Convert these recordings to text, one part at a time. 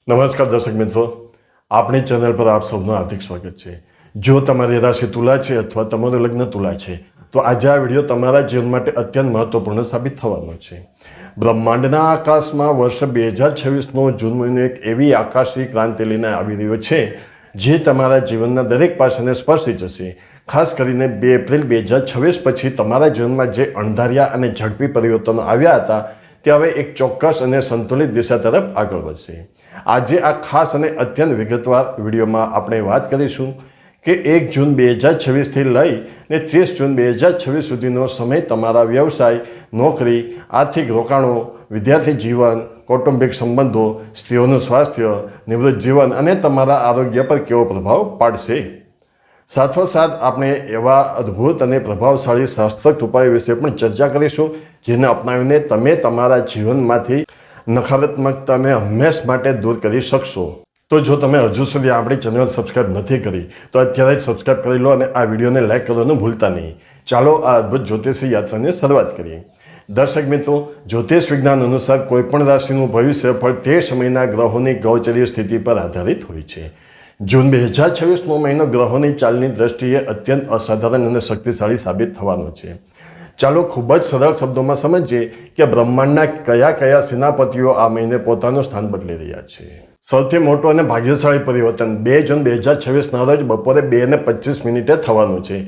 નમસ્કાર દર્શક મિત્રો, આપણી ચેનલ પર આપ સૌનું હાર્દિક સ્વાગત છે। જો તમારી રાશિ તુલા છે અથવા તમારું લગ્ન તુલા છે તો આજે આ વિડીયો તમારા જીવન માટે અત્યંત મહત્વપૂર્ણ સાબિત થવાનો છે। બ્રહ્માંડના આકાશમાં વર્ષ 2026નો જૂન મહિનો એક એવી આકાશી ક્રાંતિ લઈને આવી રહ્યો છે જે તમારા જીવનના દરેક પાસાને સ્પર્શી જશે। ખાસ કરીને 2 એપ્રિલ 2026 પછી તમારા જીવનમાં જે અણધાર્યા અને ઝડપી પરિવર્તનો આવ્યા હતા તે હવે એક ચોક્કસ અને સંતુલિત દિશા તરફ આગળ વધશે। આજે આ ખાસ અને અત્યંત વિગતવાર વિડીયોમાં આપણે વાત કરીશું કે 1 જૂન 2026થી લઈને 30 જૂન 2026 સુધીનો સમય તમારા વ્યવસાય, નોકરી, આર્થિક રોકાણો, વિદ્યાર્થી જીવન, કૌટુંબિક સંબંધો, સ્ત્રીઓનું સ્વાસ્થ્ય, નિવૃત્ત જીવન અને તમારા આરોગ્ય પર કેવો પ્રભાવ પાડશે। સાથોસાથ આપણે એવા અદ્ભુત અને પ્રભાવશાળી શાસ્ત્રોક્ત ઉપાયો વિશે પણ ચર્ચા કરીશું જેને અપનાવીને તમે તમારા જીવનમાંથી નકારાત્મકતાને હંમેશ માટે દૂર કરી શકશો। તો જો તમે હજુ સુધી આપણી ચેનલ સબસ્ક્રાઇબ નથી કરી તો અત્યારે જ સબસ્ક્રાઇબ કરી લો અને આ વિડીયોને લાઇક કરવાનું ભૂલતા નહીં। ચાલો આ અદ્ભુત જ્યોતિષી યાત્રાની શરૂઆત કરીએ। દર્શક મિત્રો, જ્યોતિષ વિજ્ઞાન અનુસાર કોઈપણ રાશિનું ભવિષ્ય ફળ તે સમયના ગ્રહોની ગૌચરીય સ્થિતિ પર આધારિત હોય છે। જૂન 2026નો મહિનો ગ્રહોની ચાલની દ્રષ્ટિએ અત્યંત અસાધારણ અને શક્તિશાળી સાબિત થવાનો છે। ચાલો ખૂબ જ સરળ શબ્દોમાં સમજીએ કે બ્રહ્માંડના કયા કયા સેનાપતિઓ આ મહિને પોતાનું સ્થાન બદલી રહ્યા છે। સૌથી મોટું અને ભાગ્યશાળી પરિવર્તન 2 જૂન 2026ના રોજ બપોરે 2:25 થવાનું છે।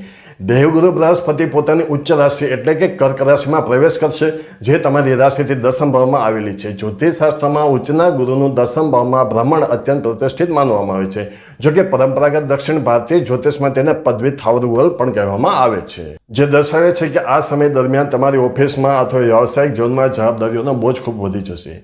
દેવગુરુ બૃહસ્પતિ પોતાની ઉચ્ચ રાશિ એટલે કે કર્ક રાશિમાં પ્રવેશ કરશે જે તમારી રાશિથી દસમ ભાવમાં આવેલી છે। જ્યોતિષશાસ્ત્રમાં ઉચ્ચના ગુરુનું દસમ ભાવમાં ભ્રમણ અત્યંત પ્રતિષ્ઠિત માનવામાં આવે છે। જો કે પરંપરાગત દક્ષિણ ભારતીય જ્યોતિષમાં તેને પદવી થાવરવલ પણ કહેવામાં આવે છે, જે દર્શાવે છે કે આ સમય દરમિયાન તમારી ઓફિસમાં અથવા વ્યવસાયિક જીવનમાં જવાબદારીઓનો બોજ ખૂબ વધી જશે।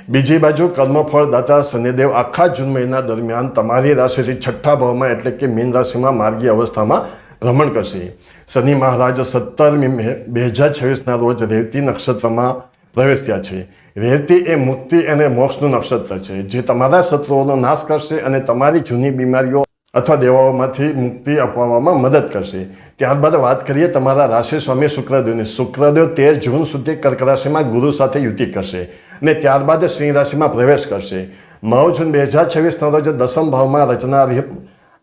બીજી બાજુ કર્મફળ દાતા શનિદેવ આખા જૂન મહિના દરમિયાન તમારી રાશિથી 6થા ભાવમાં એટલે કે મીન રાશિમાં માર્ગીય અવસ્થામાં ભ્રમણ કરશે। શનિ મહારાજ 17 મે 2026ના રોજ રેવતી નક્ષત્રમાં પ્રવેશ્યા છે। રેવતી એ મુક્તિ અને મોક્ષનું નક્ષત્ર છે જે તમારા શત્રુઓનો નાશ કરશે અને તમારી જૂની બીમારીઓ અથવા દેવાઓમાંથી મુક્તિ અપાવવામાં મદદ કરશે। ત્યારબાદ વાત કરીએ તમારા રાશિ સ્વામી શુક્રદેવની। શુક્રદેવ 13 જૂન સુધી કર્ક રાશિમાં ગુરુ સાથે યુતિ કરશે અને ત્યારબાદ સિંહ રાશિમાં પ્રવેશ કરશે। 9 જૂન 2026ના રોજ દસમ ભાવમાં રચનારી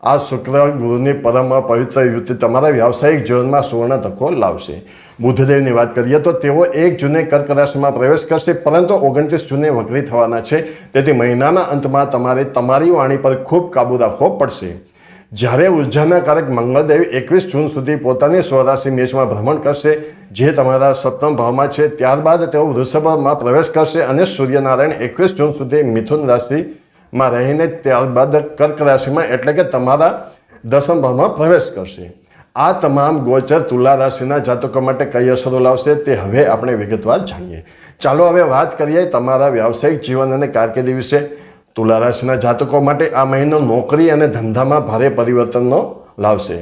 આ શુક્ર ગુરુની પરમ પવિત્ર યુતિ તમારા વ્યાવસાયિક જીવનમાં સુવર્ણ તકો લાવશે। બુધદેવની વાત કરીએ તો તેઓ 1 જૂને કર્ક રાશિમાં પ્રવેશ કરશે પરંતુ 29 જૂને વક્રી થવાના છે। તેથી મહિનાના અંતમાં તમારે તમારી વાણી પર ખૂબ કાબૂ રાખવો પડશે। જ્યારે ઉર્જાના કારક મંગળદેવ 21 જૂન સુધી પોતાની સ્વરાશિ મેષમાં ભ્રમણ કરશે જે તમારા સપ્તમ ભાવમાં છે। ત્યારબાદ તેઓ વૃષભમાં પ્રવેશ કરશે અને સૂર્યનારાયણ 21 જૂન સુધી મિથુન રાશિમાં રહીને ત્યારબાદ કર્ક રાશિમાં એટલે કે તમારા દસમ ભાવમાં પ્રવેશ કરશે। આ તમામ ગોચર તુલા રાશિના જાતકો માટે કઈ અસરો લાવશે તે હવે આપણે વિગતવાર જાણીએ। ચાલો હવે વાત કરીએ તમારા વ્યાવસાયિક જીવન અને કારકિર્દી વિશે। તુલા રાશિના જાતકો માટે આ મહિનો નોકરી અને ધંધામાં ભારે પરિવર્તનનો લાવશે।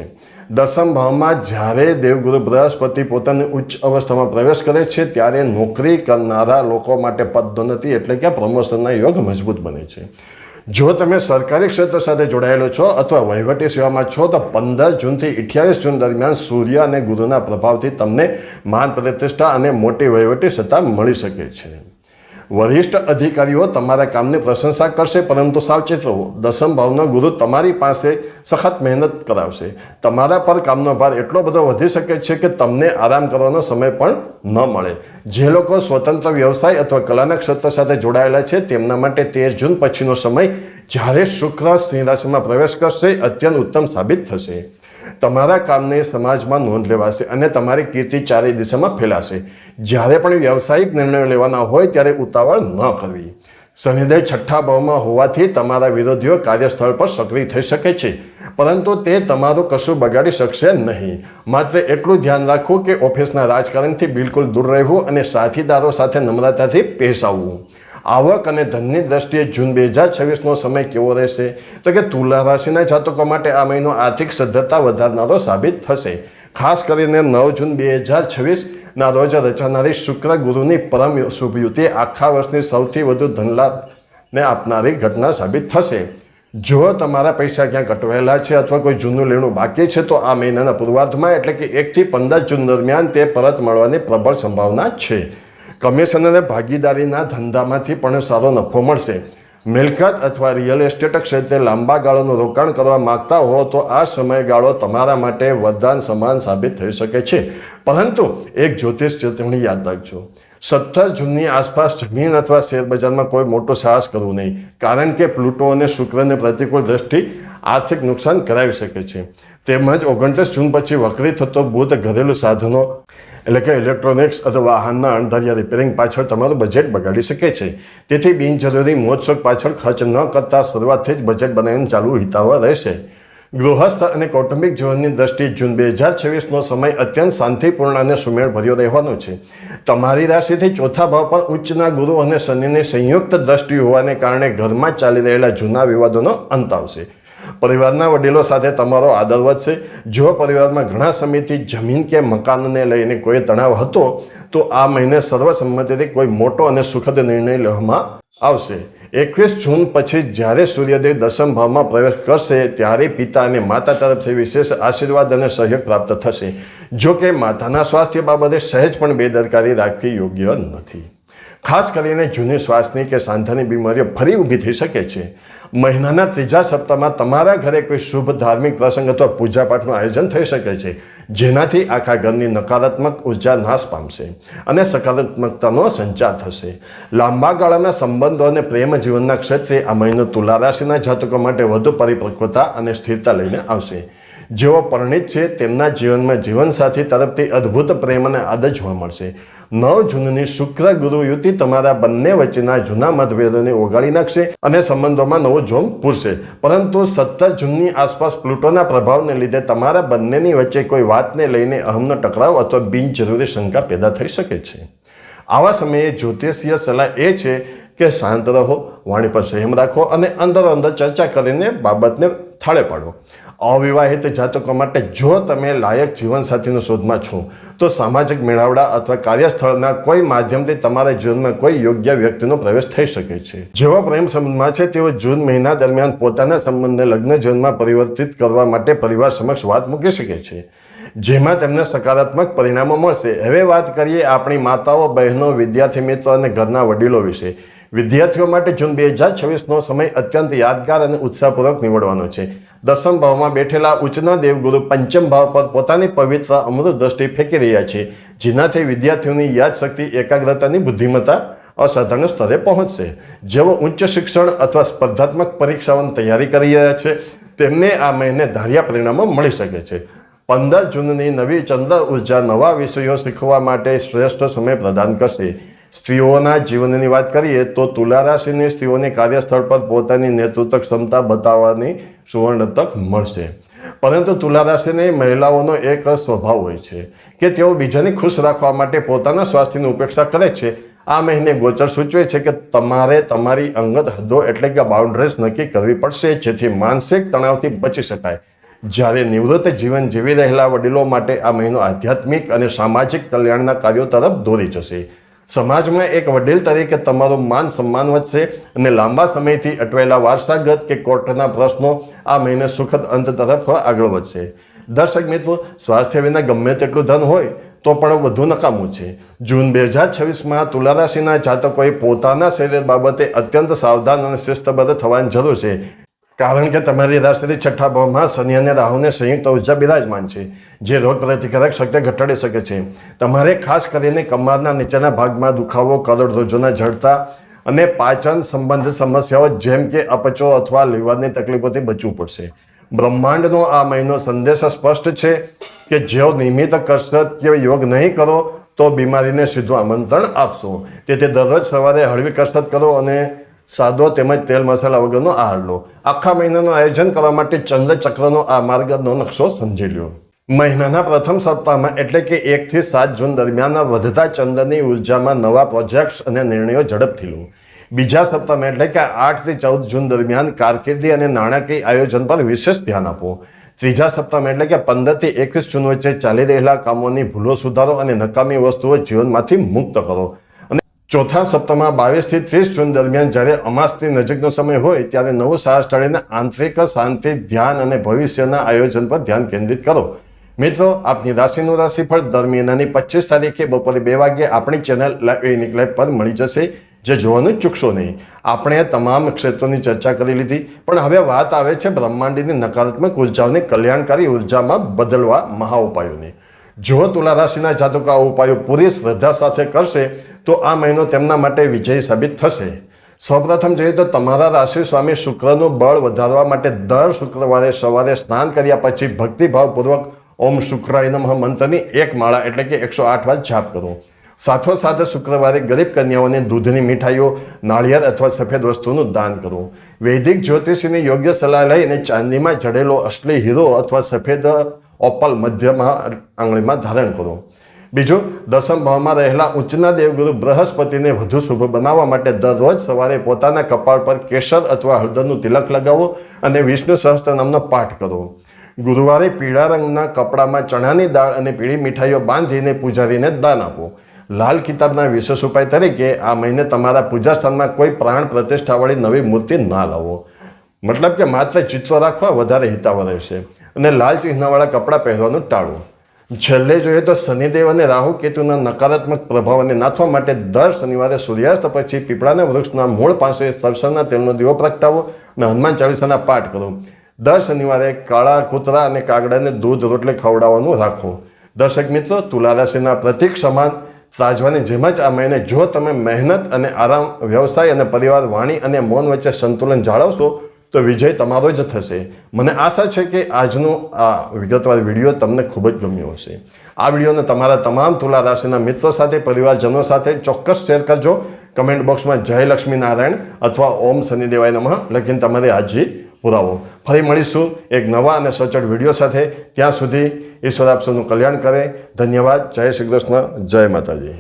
દસમ ભાવમાં જ્યારે દેવગુરુ બૃહસ્પતિ પોતાની ઉચ્ચ અવસ્થામાં પ્રવેશ કરે છે ત્યારે નોકરી કરનારા લોકો માટે પદોન્નતિ એટલે કે પ્રમોશનના યોગ મજબૂત બને છે। જો તમે સરકારી ક્ષેત્ર સાથે જોડાયેલો છો અથવા વહીવટી સેવામાં છો તો 15 જૂનથી 28 જૂન દરમિયાન સૂર્ય અને ગુરુના પ્રભાવથી તમને માન પ્રતિષ્ઠા અને મોટી વહીવટી સત્તા મળી શકે છે। વરિષ્ઠ અધિકારીઓ તમારા કામની પ્રશંસા કરશે પરંતુ સાવચેત રહો। દસમ ભાવનો ગુરુ તમારી પાસે સખત મહેનત કરાવશે। તમારા પર કામનો ભાર એટલો બધો વધી શકે છે કે તમને આરામ કરવાનો સમય પણ ન મળે। જે લોકો સ્વતંત્ર વ્યવસાય અથવા કલાના ક્ષેત્ર સાથે જોડાયેલા છે તેમના માટે 13 જૂન પછીનો સમય જ્યારે શુક્ર સિંહ રાશિમાં પ્રવેશ કરશે અત્યંત ઉત્તમ સાબિત થશે। તમારા કામની સમાજમાં નોંધ લેવાશે અને તમારી કીર્તિ ચારે દિશામાં ફેલાશે। જ્યારે પણ વ્યવસાયિક નિર્ણયો લેવાના હોય ત્યારે ઉતાવળ ન કરવી। શનિદેવ 6થા ભાવમાં હોવાથી તમારા વિરોધીઓ કાર્યસ્થળ પર સક્રિય થઈ શકે છે પરંતુ તે તમારું કશું બગાડી શકશે નહીં। માત્ર એટલું ધ્યાન રાખવું કે ઓફિસના રાજકારણથી બિલકુલ દૂર રહેવું અને સાથીદારો સાથે નમ્રતાથી પેશ આવવું। આવક અને ધનની દ્રષ્ટિએ જૂન 2026નો સમય કેવો રહેશે તો કે તુલા રાશિના જાતકો માટે આ મહિનો આર્થિક સદ્ધરતા વધારનારો સાબિત થશે। ખાસ કરીને 9 જૂન 2026ના રોજ રચાનારી શુક્ર ગુરુની પરમ શુભ યુતિ આખા વર્ષની સૌથી વધુ ધનલાભને આપનારી ઘટના સાબિત થશે। જો તમારા પૈસા ક્યાંક અટવાયેલા છે અથવા કોઈ જૂનું લેણું બાકી છે તો આ મહિનાના પૂર્વાર્ધમાં એટલે કે 1 થી 15 જૂન દરમિયાન તે પરત મળવાની પ્રબળ સંભાવના છે। કમિશન અને ભાગીદારીના ધંધામાંથી પણ સારો નફો મળશે। મિલકત અથવા રિયલ એસ્ટેટ ક્ષેત્રે લાંબા ગાળાનું રોકાણ કરવા માંગતા હો તો આ સમયગાળો તમારા માટે વરદાન સમાન સાબિત થઈ શકે છે. પરંતુ એક જ્યોતિષ ચેતવણી યાદ રાખજો. 17 જૂનની આસપાસ જમીન અથવા શેર બજારમાં કોઈ મોટો સાહસ કરવું નહીં, કારણ કે પ્લુટો અને શુક્રને પ્રતિકૂળ દ્રષ્ટિ આર્થિક નુકસાન કરાવી શકે છે. તેમજ 29 જૂન પછી વક્રી થતો બુધ ઘરેલું સાધનો એટલે કે ઇલેક્ટ્રોનિક્સ અથવા વાહનના અણધાર્યા રિપેરિંગ પાછળ તમારું બજેટ બગાડી શકે છે. તેથી બિનજરૂરી મોજશોખ પાછળ ખર્ચ ન કરતા શરૂઆતથી જ બજેટ બનાવીને ચાલવું હિતાવહ રહેશે. ગૃહસ્થ અને કૌટુંબિક જીવનની દ્રષ્ટિએ જૂન 2026નો સમય અત્યંત શાંતિપૂર્ણ અને સુમેળભર્યો રહેવાનો છે. તમારી રાશિથી ચોથા ભાવ પર ઉચ્ચના ગુરુ અને શનિની સંયુક્ત દ્રષ્ટિ હોવાને કારણે ઘરમાં ચાલી રહેલા જૂના વિવાદોનો અંત આવશે. પરિવારના વડીલો સાથે તમારો આદર વધશે. જો પરિવારમાં ઘણા સમયથી જમીન કે મકાનને લઈને કોઈ તણાવ હતો તો આ મહિને સર્વસંમતિથી કોઈ મોટો અને સુખદ નિર્ણય લેવામાં આવશે. 21 જૂન પછી જ્યારે સૂર્યદેવ દશમ ભાવમાં પ્રવેશ કરશે ત્યારે પિતા અને માતા તરફથી વિશેષ આશીર્વાદ અને સહયોગ પ્રાપ્ત થશે. જો કે માતાના સ્વાસ્થ્ય બાબતે સહેજ પણ બેદરકારી રાખવી યોગ્ય નથી. ખાસ કરીને જૂની શ્વાસની કે સાંધાની બીમારીઓ ફરી ઊભી થઈ શકે છે. મહિનાના ત્રીજા સપ્તાહમાં તમારા ઘરે કોઈ શુભ ધાર્મિક પ્રસંગ અથવા પૂજાપાઠનું આયોજન થઈ શકે છે, જેનાથી આખા ઘરની નકારાત્મક ઉર્જા નાશ પામશે અને સકારાત્મકતાનો સંચાર થશે. લાંબા ગાળાના સંબંધો અને પ્રેમ જીવનના ક્ષેત્રે આ મહિનો તુલા રાશિના જાતકો માટે વધુ પરિપક્વતા અને સ્થિરતા લઈને આવશે. જેઓ પરિણીત છે તેમના જીવનમાં જીવનસાથી તરફથી અદ્ભુત પ્રેમ અને આદર જોવા મળશે. 9 જૂનની શુક્ર ગુરુ યુતિ તમારા બંને વચ્ચેના જૂના મતભેદોને ઓગાળી નાખશે અને સંબંધોમાં નવો જોમ પૂરશે. પરંતુ 17 જૂનની આસપાસ પ્લુટોના પ્રભાવને લીધે તમારા બંનેની વચ્ચે કોઈ વાતને લઈને અહમનો ટકરાવ અથવા બિનજરૂરી શંકા પેદા થઈ શકે છે. આવા સમયે જ્યોતિષીય સલાહ એ છે કે શાંત રહો, વાણી પર સંયમ રાખો અને અંદરો અંદર ચર્ચા કરીને બાબતને થાળે પાડો. અવિવાહિત જાતકો માટે જો તમે લાયક જીવનસાથીની શોધમાં છો તો સામાજિક મેળાવડા અથવા કાર્યસ્થળના કોઈ માધ્યમથી તમારા જીવનમાં કોઈ યોગ્ય વ્યક્તિનો પ્રવેશ થઈ શકે છે. જેઓ પ્રેમ સંબંધમાં છે તેઓ જૂન મહિના દરમિયાન પોતાના સંબંધને લગ્ન જીવનમાં પરિવર્તિત કરવા માટે પરિવાર સમક્ષ વાત મૂકી શકે છે, જેમાં તેમને સકારાત્મક પરિણામો મળશે. હવે વાત કરીએ આપણી માતાઓ, બહેનો, વિદ્યાર્થી મિત્રો અને ઘરના વડીલો વિશે. વિદ્યાર્થીઓ માટે જૂન 2026નો સમય અત્યંત યાદગાર અને ઉત્સાહપૂર્વક નીવડવાનો છે. દસમ ભાવમાં બેઠેલા ઉચ્ચના દેવગુરુ પંચમ ભાવ પર પોતાની પવિત્ર અમૃત દ્રષ્ટિ ફેંકી રહ્યા છે, જેનાથી વિદ્યાર્થીઓની યાદશક્તિ, એકાગ્રતાની બુદ્ધિમત્તા અસાધારણ સ્તરે પહોંચશે. જેઓ ઉચ્ચ શિક્ષણ અથવા સ્પર્ધાત્મક પરીક્ષાઓની તૈયારી કરી રહ્યા છે તેમને આ મહિને ધાર્યા પરિણામો મળી શકે છે. 15 જૂનની નવી ચંદ્ર ઉર્જા નવા વિષયો શીખવા માટે શ્રેષ્ઠ સમય પ્રદાન કરશે. સ્ત્રીઓના જીવનની વાત કરીએ તો તુલા રાશિની સ્ત્રીઓને કાર્યસ્થળ પર પોતાની નેતૃત્વ ક્ષમતા બતાવવાની સુવર્ણ તક મળશે. પરંતુ તુલા રાશિની મહિલાઓનો એક સ્વભાવ હોય છે કે તેઓ બીજાને ખુશ રાખવા માટે પોતાના સ્વાસ્થ્યની ઉપેક્ષા કરે છે. આ મહિને ગોચર સૂચવે છે કે તમારે તમારી અંગત હદો એટલે કે બાઉન્ડ્રીઝ નક્કી કરવી પડશે, જેથી માનસિક તણાવથી બચી શકાય. જ્યારે નિવૃત્ત જીવન જીવી રહેલા વડીલો માટે આ મહિનો આધ્યાત્મિક અને સામાજિક કલ્યાણના કાર્યો તરફ દોરી જશે. સમાજમાં એક વડીલ તરીકે તમારું માન સન્માન વધશે અને લાંબા સમયથી અટવાયેલા વારસાગત કે કોર્ટના પ્રશ્નો આ મહિને સુખદ અંત તરફ આગળ વધશે. દર્શક મિત્રો, સ્વાસ્થ્ય વિના ગમે તેટલું ધન હોય તો પણ વધુ નકામું છે. જૂન 2026માં તુલા રાશિના જાતકોએ પોતાના શરીર બાબતે અત્યંત સાવધાન અને શિસ્તબદ્ધ થવાની જરૂર છે, કારણ કે તમારી રાશિથી છઠ્ઠા ભાવમાં શનિ અને રાહુને સંયુક્ત ઉર્જા બિરાજમાન છે, જે રોગ પ્રતિકારક શક્તિ ઘટાડી શકે છે. તમારે ખાસ કરીને કમરના નીચેના ભાગમાં દુખાવો, કરોડરજ્જુના જડતા અને પાચન સંબંધિત સમસ્યાઓ જેમ કે અપચો અથવા લીવરની તકલીફોથી બચવું પડશે. બ્રહ્માંડનો આ મહિનો સંદેશ સ્પષ્ટ છે કે જો નિયમિત કસરત કે યોગ નહીં કરો તો બીમારીને સીધું આમંત્રણ આપશો. તેથી દરરોજ સવારે હળવી કસરત કરો અને સાદો તેમજ તેલ મસાલા વગરનો આહાર લો. આખા મહિનાનું આયોજન કરવા માટે ચંદ્ર ચક્રનો આ માર્ગનો નકશો સમજી લો. મહિનાના પ્રથમ સપ્તાહમાં એટલે કે 1 થી 7 જૂન દરમિયાન વધતા ચંદ્રની ઉર્જામાં નવા પ્રોજેક્ટ્સ અને નિર્ણયો ઝડપથી લો. બીજા સપ્તાહમાં એટલે કે 8 થી 14 જૂન દરમિયાન કારકિર્દી અને નાણાકીય આયોજન પર વિશેષ ધ્યાન આપો. ત્રીજા સપ્તાહમાં એટલે કે 15 થી 21 જૂન વચ્ચે ચાલી રહેલા કામોની ભૂલો સુધારો અને નકામી વસ્તુઓ જીવનમાંથી મુક્ત કરો. ચોથા સપ્તાહમાં 22 થી 30 જૂન દરમિયાન જ્યારે અમાસની નજીકનો સમય હોય ત્યારે નવું સાહસ ટાળીને આંતરિક શાંતિ, ધ્યાન અને ભવિષ્યના આયોજન પર ધ્યાન કેન્દ્રિત કરો. મિત્રો, આપની રાશિનું રાશિફળ દર મહિનાની 25 તારીખે બપોરે 2 વાગ્યે આપણી ચેનલ લાઈવ પર મળી જશે. જે જોવાનું ચૂકશો નહીં. આપણે તમામ ક્ષેત્રોની ચર્ચા કરી લીધી, પણ હવે વાત આવે છે બ્રહ્માંડની નકારાત્મક ઉર્જાઓને કલ્યાણકારી ઉર્જામાં બદલવા મહાઉપાયોની. જો તુલા રાશિના જાતકો આ ઉપાયો પૂરી શ્રદ્ધા સાથે કરશે તો આ મહિનો તેમના માટે વિજયી સાબિત થશે. સૌપ્રથમ જોઈએ તો તમારા રાશિ સ્વામી શુક્રનું બળ વધારવા માટે દર શુક્રવારે સવારે સ્નાન કર્યા પછી ભક્તિભાવપૂર્વક ઓમ શુક્રાય નમઃ મંત્રની એક માળા એટલે કે 108 વાર જાપ કરો. સાથોસાથ શુક્રવારે ગરીબ કન્યાઓને દૂધની મીઠાઈઓ, નાળિયેર અથવા સફેદ વસ્તુનું દાન કરવું. વૈદિક જ્યોતિષીની યોગ્ય સલાહ લઈને ચાંદીમાં જડેલો અસલી હીરો અથવા સફેદ ઓપલ મધ્યમાં આંગળીમાં ધારણ કરો. બીજું, દસમ ભાવમાં રહેલા ઉચ્ચના દેવગુરુ બૃહસ્પતિને વધુ શુભ બનાવવા માટે દરરોજ સવારે પોતાના કપાળ પર કેસર અથવા હળદરનું તિલક લગાવો અને વિષ્ણુ સહસ્ત્રનામનો પાઠ કરો. ગુરુવારે પીળા રંગના કપડામાં ચણાની દાળ અને પીળી મીઠાઈઓ બાંધીને પૂજારીને દાન આપો. લાલ કિતાબના વિશેષ ઉપાય તરીકે આ મહિને તમારા પૂજા સ્થાનમાં કોઈ પ્રાણ પ્રતિષ્ઠાવાળી નવી મૂર્તિ ના લાવો. મતલબ કે માત્ર ચિત્રો રાખવા વધારે હિતાવહ રહેશે. અને લાલ ચિહ્નવાળા કપડાં પહેરવાનું ટાળવું. છેલ્લે જોઈએ તો શનિદેવ અને રાહુ કેતુના નકારાત્મક પ્રભાવને નાથવા માટે દર શનિવારે સૂર્યાસ્ત પછી પીપળાના વૃક્ષના મૂળ પાસે સરસવના તેલનો દીવો પ્રગટાવો અને હનુમાન ચાલીસાના પાઠ કરો. દર શનિવારે કાળા કૂતરા અને કાગડાને દૂધ રોટલી ખવડાવવાનું રાખો. દર્શક મિત્રો, તુલા રાશિના પ્રતીક સમાન ત્રાજવાની જેમ જ આ મહિને જો તમે મહેનત અને આરામ, વ્યવસાય અને પરિવાર, વાણી અને મૌન વચ્ચે સંતુલન જાળવશો તો વિજય તમારો જ થશે. મને આશા છે કે આજનો આ વિગતવાર વિડીયો તમને ખૂબ જ ગમ્યો હશે. આ વિડીયોને તમારા તમામ તુલા રાશિના મિત્રો સાથે, પરિવારજનો સાથે ચોક્કસ શેર કરજો. કમેન્ટ બોક્સમાં જય લક્ષ્મી નારાયણ અથવા ઓમ શનિદેવાય નમઃ લખીને તમારી હાજરી પુરાવો. ફરી મળીશું એક નવા અને સચોટ વિડીયો સાથે. ત્યાં સુધી ઈશ્વર આપ સૌનું કલ્યાણ કરે. ધન્યવાદ. જય શ્રી કૃષ્ણ. જય માતાજી.